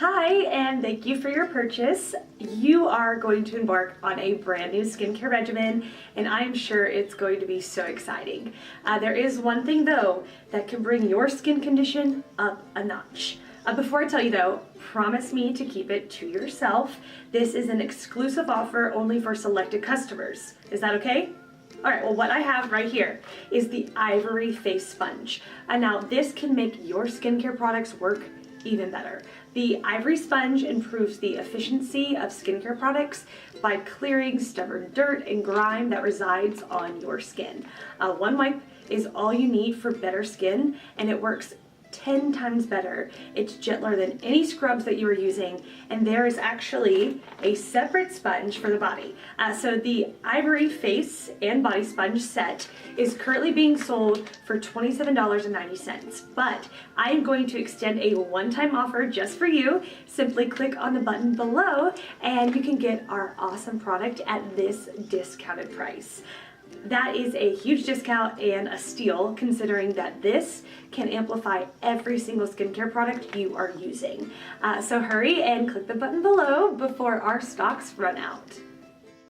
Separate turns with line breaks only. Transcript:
Hi, and thank you for your purchase. You are going to embark on a brand new skincare regimen, and I'm sure it's going to be so exciting. There is one thing though that can bring your skin condition up a notch. Before I tell you though, promise me to keep it to yourself. This is an exclusive offer only for selected customers. Is that okay? All right, well, what I have right here is the Ivory Face Sponge. And now this can make your skincare products work even better. The Ivory Sponge improves the efficiency of skincare products by clearing stubborn dirt and grime that resides on your skin. One wipe is all you need for better skin, and it works 10 times better. It's gentler than any scrubs that you are using, and there is actually a separate sponge for the body. So the Ivory Face and Body Sponge set is currently being sold for $27.90, but I am going to extend a one-time offer just for you. Simply click on the button below and you can get our awesome product at this discounted price. That is a huge discount and a steal, considering that this can amplify every single skincare product you are using. So hurry and click the button below before our stocks run out.